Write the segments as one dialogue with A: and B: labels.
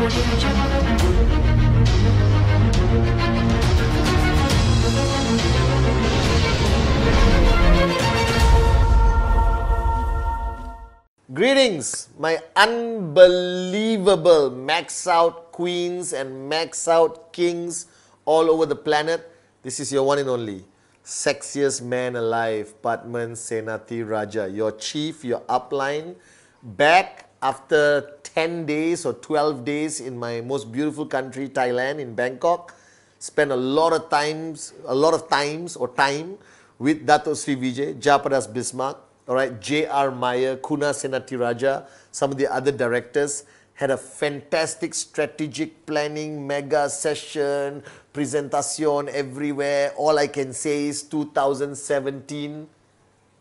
A: Greetings, my unbelievable max out queens and max out kings all over the planet. This is your one and only sexiest man alive, Padman Senathi Raja, your chief, your upline, back after 10 days or 12 days in my most beautiful country, Thailand, in Bangkok. Spent a lot of time with Dato Sri Vijay, Japadas Bismarck, all right, J.R. Meyer, Kuna Senathi Raja, some of the other directors. Had a fantastic strategic planning, mega session, presentacion everywhere. All I can say is 2017,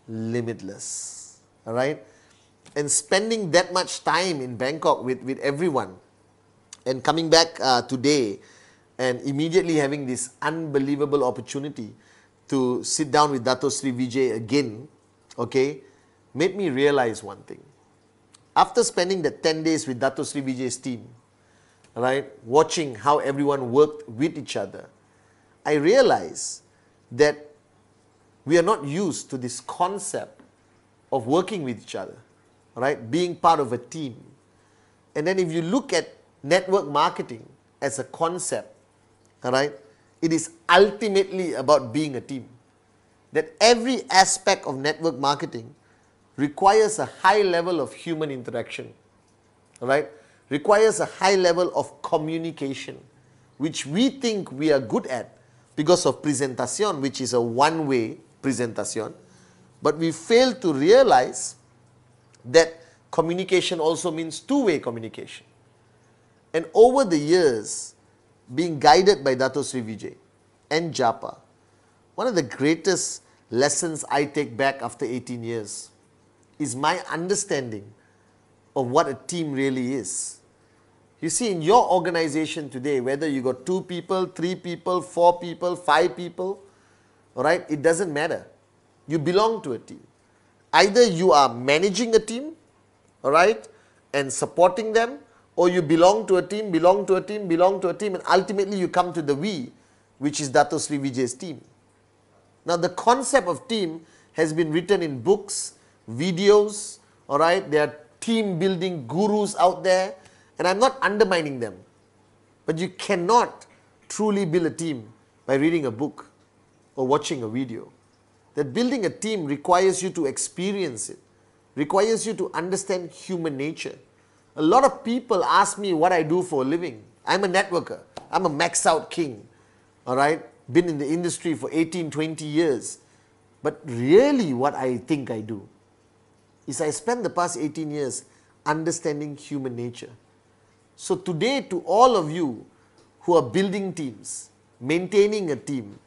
A: limitless, all right? And spending that much time in Bangkok with everyone and coming back today and immediately having this unbelievable opportunity to sit down with Dato Sri Vijay again, okay, made me realize one thing. After spending the 10 days with Dato Sri Vijay's team, right, watching how everyone worked with each other, I realized that we are not used to this concept of working with each other, right, being part of a team. And then if you look at network marketing as a concept, all right, it is ultimately about being a team. That every aspect of network marketing requires a high level of human interaction, right? Requires a high level of communication, which we think we are good at because of presentacion, which is a one-way presentacion, but we fail to realize that communication also means two-way communication. And over the years, being guided by Dato Sri Vijay and Japa, one of the greatest lessons I take back after 18 years is my understanding of what a team really is. You see, in your organization today, whether you got 2 people, 3 people, 4 people, 5 people, all right, it doesn't matter. You belong to a team. Either you are managing a team, all right, and supporting them, or you belong to a team, and ultimately you come to the we, which is Dato Sri Vijay's team. Now, the concept of team has been written in books, videos, all right? There are team building gurus out there, and I'm not undermining them. But you cannot truly build a team by reading a book or watching a video. That building a team requires you to experience it, requires you to understand human nature. A lot of people ask me what I do for a living. I'm a networker. I'm a max out king, all right? Been in the industry for 18, 20 years. But really what I think I do is I spent the past 18 years understanding human nature. So today, to all of you who are building teams, maintaining a team,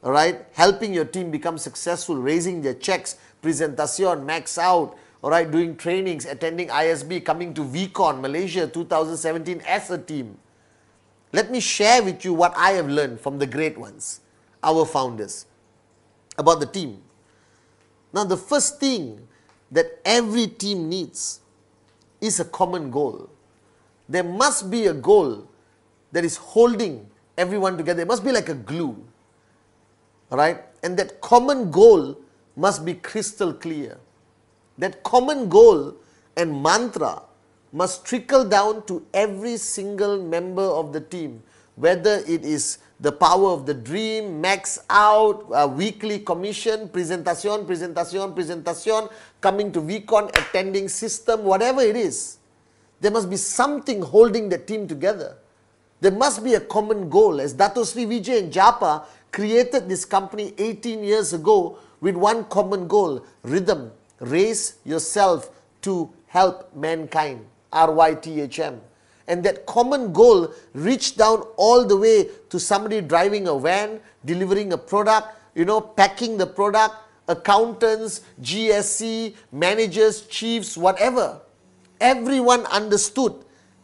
A: all right, helping your team become successful, raising their checks, presentacion, max out, all right, doing trainings, attending ISB, coming to VCon, Malaysia 2017 as a team. Let me share with you what I have learned from the great ones, our founders, about the team. Now, the first thing that every team needs is a common goal. There must be a goal that is holding everyone together. It must be like a glue, all right? And that common goal must be crystal clear. That common goal and mantra must trickle down to every single member of the team, whether it is the power of the dream, max out, weekly commission, presentacion, coming to VCon, attending system, whatever it is. There must be something holding the team together. There must be a common goal. As Dato Sri Vijay and Japa created this company 18 years ago with one common goal, rhythm, raise yourself to help mankind. RYTHM. And that common goal reached down all the way to somebody driving a van, delivering a product, packing the product, accountants, GSC, managers, chiefs, whatever. Everyone understood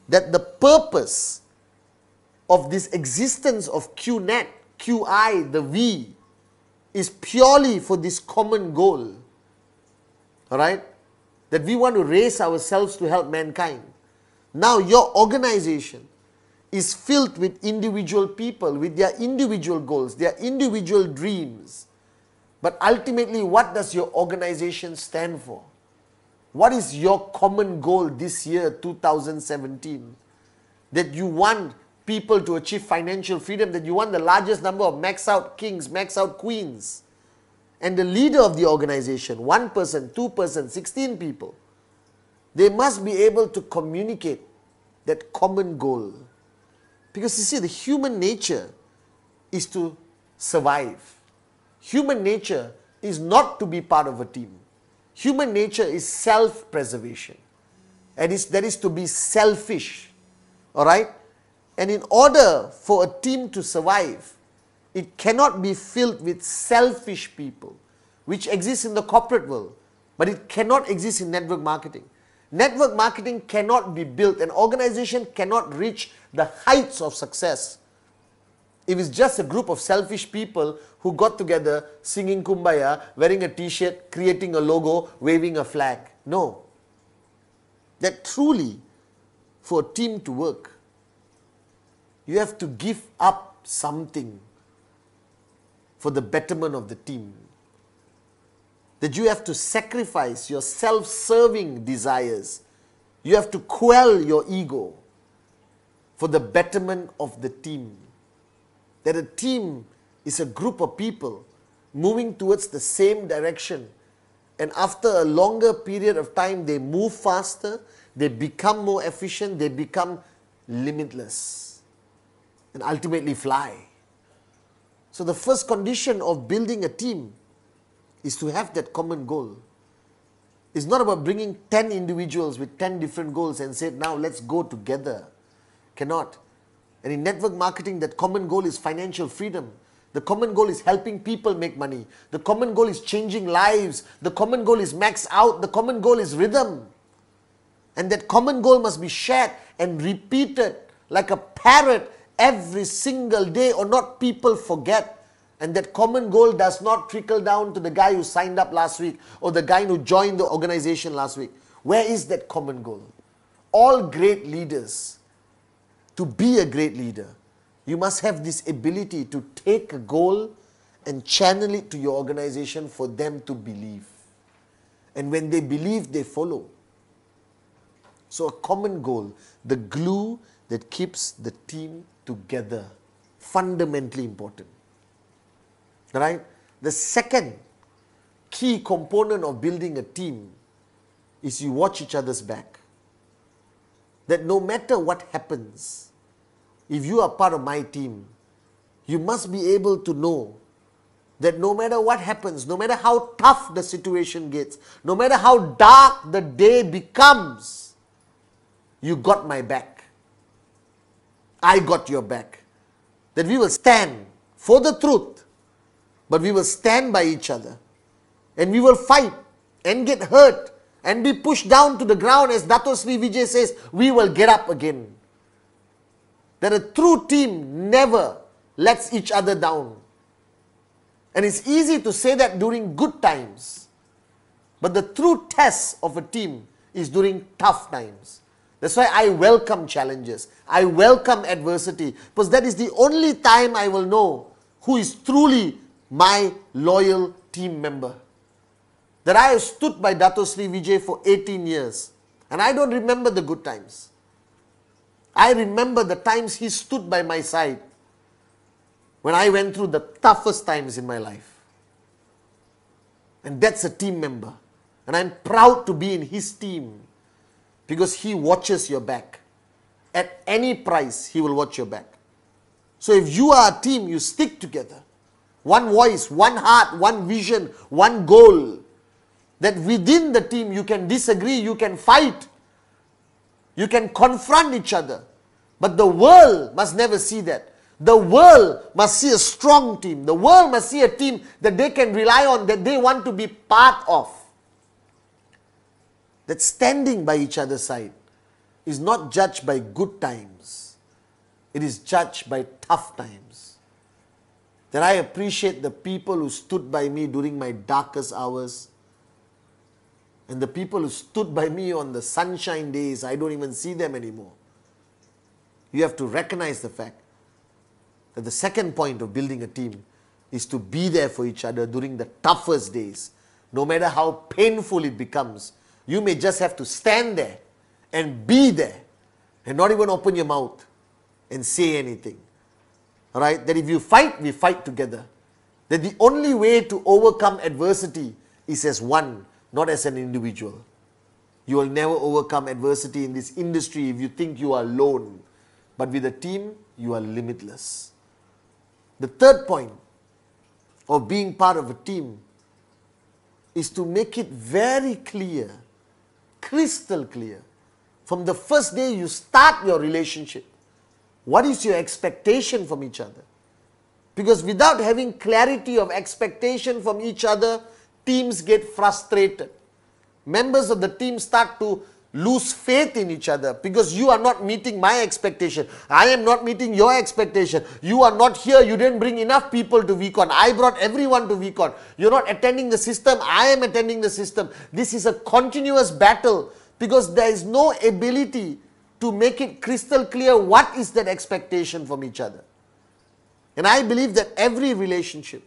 A: that the purpose of this existence of QNet, QI, the V, is purely for this common goal. Alright? That we want to raise ourselves to help mankind. Now your organization is filled with individual people, with their individual goals, their individual dreams. But ultimately, what does your organization stand for? What is your common goal this year, 2017? That you want people to achieve financial freedom, that you want the largest number of max out kings, max out queens. And the leader of the organization, 1 person, 2 person, 16 people, they must be able to communicate that common goal. Because you see, the human nature is to survive. Human nature is not to be part of a team. Human nature is self-preservation. And that is to be selfish. Alright? And in order for a team to survive, it cannot be filled with selfish people, which exists in the corporate world, but it cannot exist in network marketing. Network marketing cannot be built. An organization cannot reach the heights of success if it's just a group of selfish people who got together singing Kumbaya, wearing a t-shirt, creating a logo, waving a flag. No. That truly, for a team to work, you have to give up something for the betterment of the team. That you have to sacrifice your self-serving desires. You have to quell your ego for the betterment of the team. That a team is a group of people moving towards the same direction. And after a longer period of time, they move faster, they become more efficient, they become limitless, and ultimately fly. So the first condition of building a team is to have that common goal. It's not about bringing 10 individuals with 10 different goals and say, now let's go together. Cannot. And in network marketing, that common goal is financial freedom. The common goal is helping people make money. The common goal is changing lives. The common goal is max out. The common goal is rhythm. And that common goal must be shared and repeated like a parrot every single day, or not people forget. And that common goal does not trickle down to the guy who signed up last week or the guy who joined the organization last week. Where is that common goal? All great leaders, to be a great leader, you must have this ability to take a goal and channel it to your organization for them to believe. And when they believe, they follow. So a common goal, the glue that keeps the team together, fundamentally important. Right? The second key component of building a team is you watch each other's back. That no matter what happens, if you are part of my team, you must be able to know that no matter what happens, no matter how tough the situation gets, no matter how dark the day becomes, you got my back. I got your back. That we will stand for the truth, but we will stand by each other. And we will fight and get hurt and be pushed down to the ground. As Dato Sri Vijay says, we will get up again. That a true team never lets each other down. And it's easy to say that during good times. But the true test of a team is during tough times. That's why I welcome challenges. I welcome adversity. Because that is the only time I will know who is truly my loyal team member. That I have stood by Dato Sri Vijay for 18 years. And I don't remember the good times. I remember the times he stood by my side when I went through the toughest times in my life. And that's a team member. And I'm proud to be in his team because he watches your back. At any price, he will watch your back. So if you are a team, you stick together. One voice, one heart, one vision, one goal. That within the team you can disagree, you can fight, you can confront each other. But the world must never see that. The world must see a strong team. The world must see a team that they can rely on, that they want to be part of. That standing by each other's side is not judged by good times. It is judged by tough times. That I appreciate the people who stood by me during my darkest hours. And the people who stood by me on the sunshine days, I don't even see them anymore. you have to recognize the fact that the second point of building a team is to be there for each other during the toughest days. No matter how painful it becomes, you may just have to stand there and be there and not even open your mouth and say anything. Alright? That if you fight, we fight together. That the only way to overcome adversity is as one, not as an individual. You will never overcome adversity in this industry if you think you are alone. But with a team, you are limitless. The third point of being part of a team is to make it very clear, crystal clear, from the first day you start your relationship. What is your expectation from each other? Because without having clarity of expectation from each other, teams get frustrated. Members of the team start to lose faith in each other because you are not meeting my expectation. I am not meeting your expectation. You are not here. You didn't bring enough people to VCon. I brought everyone to VCon. You're not attending the system. I am attending the system. This is a continuous battle because there is no ability to make it crystal clear what is that expectation from each other. And I believe that every relationship,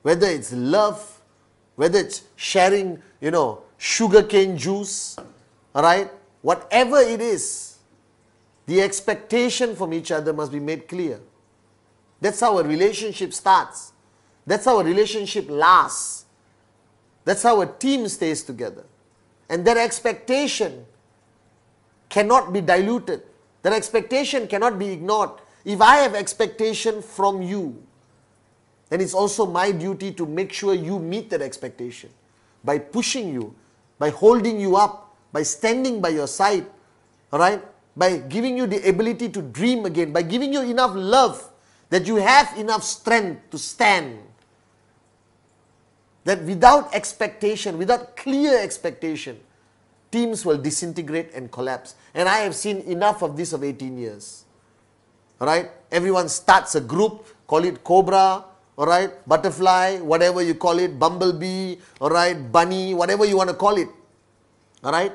A: whether it's love, whether it's sharing, sugarcane juice, alright, whatever it is, the expectation from each other must be made clear. That's how a relationship starts. That's how a relationship lasts. That's how a team stays together. And that expectation cannot be diluted. That expectation cannot be ignored. If I have expectation from you, then it's also my duty to make sure you meet that expectation by pushing you, by holding you up, by standing by your side, all right? By giving you the ability to dream again, by giving you enough love that you have enough strength to stand. That without expectation, without clear expectation, teams will disintegrate and collapse. And I have seen enough of this of 18 years. All right? Everyone starts a group, call it Cobra, all right? Butterfly, whatever you call it, Bumblebee, all right? Bunny, whatever you want to call it. All right?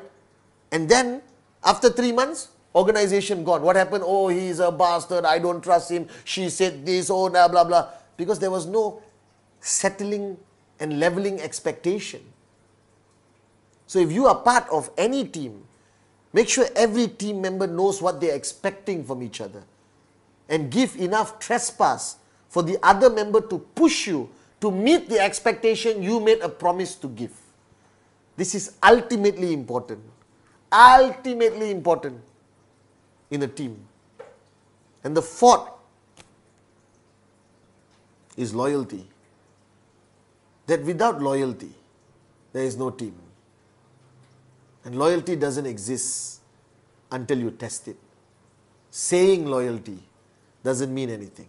A: And then, after 3 months, organization gone. What happened? Oh, he's a bastard. I don't trust him. She said this, oh, blah, blah, blah. Because there was no settling and leveling expectation. So if you are part of any team, make sure every team member knows what they're expecting from each other. And give enough trespass for the other member to push you to meet the expectation you made a promise to give. This is ultimately important. Ultimately important in a team. And the fourth is loyalty. That without loyalty, there is no team. And loyalty doesn't exist until you test it. Saying loyalty doesn't mean anything.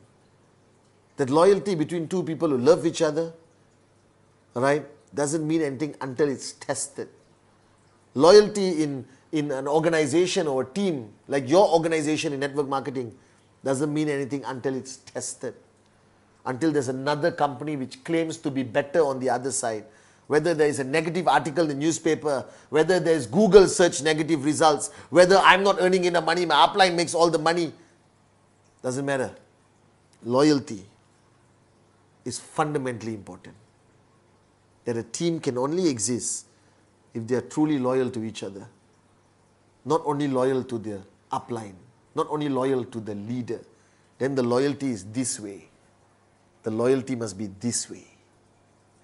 A: That loyalty between two people who love each other, right, doesn't mean anything until it's tested. Loyalty in an organization or a team, like your organization in network marketing, doesn't mean anything until it's tested. Until there's another company which claims to be better on the other side. Whether there is a negative article in the newspaper, whether there's Google search negative results, whether I'm not earning enough money, my upline makes all the money, doesn't matter. Loyalty is fundamentally important. That a team can only exist if they are truly loyal to each other. Not only loyal to their upline, not only loyal to the leader. Then the loyalty is this way. The loyalty must be this way.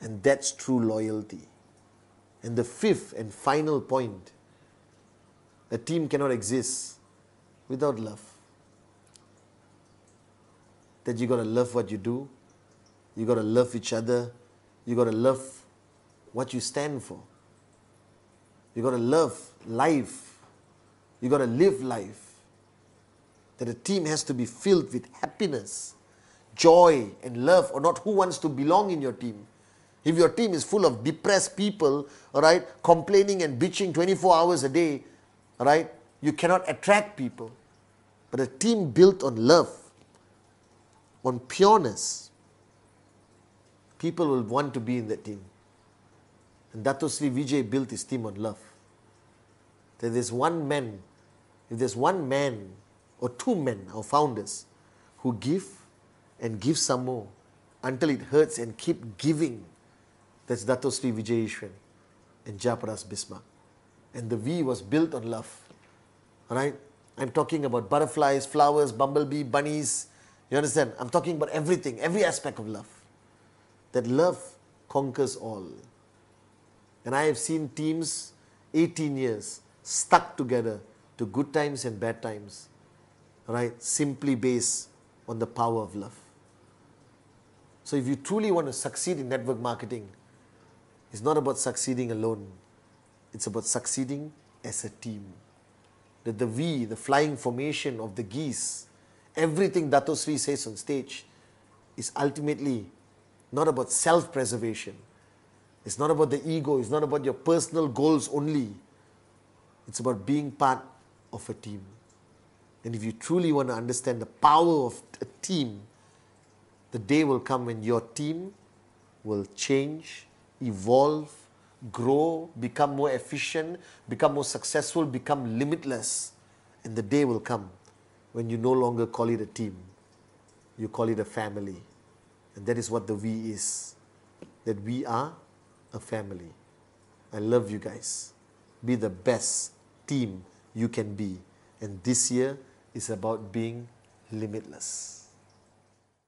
A: And that's true loyalty. And the fifth and final point, a team cannot exist without love. That you got to love what you do, you got to love each other, you got to love what you stand for. You got to love life, you got to live life. That a team has to be filled with happiness, joy and love, or not who wants to belong in your team. If your team is full of depressed people, all right, complaining and bitching 24 hours a day, all right, you cannot attract people. But a team built on love, on pureness, people will want to be in that team. And Dato Sri Vijay built his team on love. That there's one man, if there's one man or two men, our founders, who give and give some more until it hurts and keep giving. That's Dato Sri Vijay Ishwan and Jayaprakash Bismarck. And the V was built on love. Alright? I'm talking about butterflies, flowers, bumblebee, bunnies. You understand? I'm talking about everything, every aspect of love. That love conquers all. And I have seen teams, 18 years, stuck together to good times and bad times. Right? Simply based on the power of love. So if you truly want to succeed in network marketing, it's not about succeeding alone. It's about succeeding as a team. That the V, the flying formation of the geese, everything Dato Sri says on stage is ultimately not about self-preservation. It's not about the ego. It's not about your personal goals only. It's about being part of a team. And if you truly want to understand the power of a team, the day will come when your team will change, evolve, grow, become more efficient, become more successful, become limitless. And the day will come when you no longer call it a team. You call it a family. And that is what the V is. That we are a family. I love you guys. Be the best team you can be. And this year is about being limitless.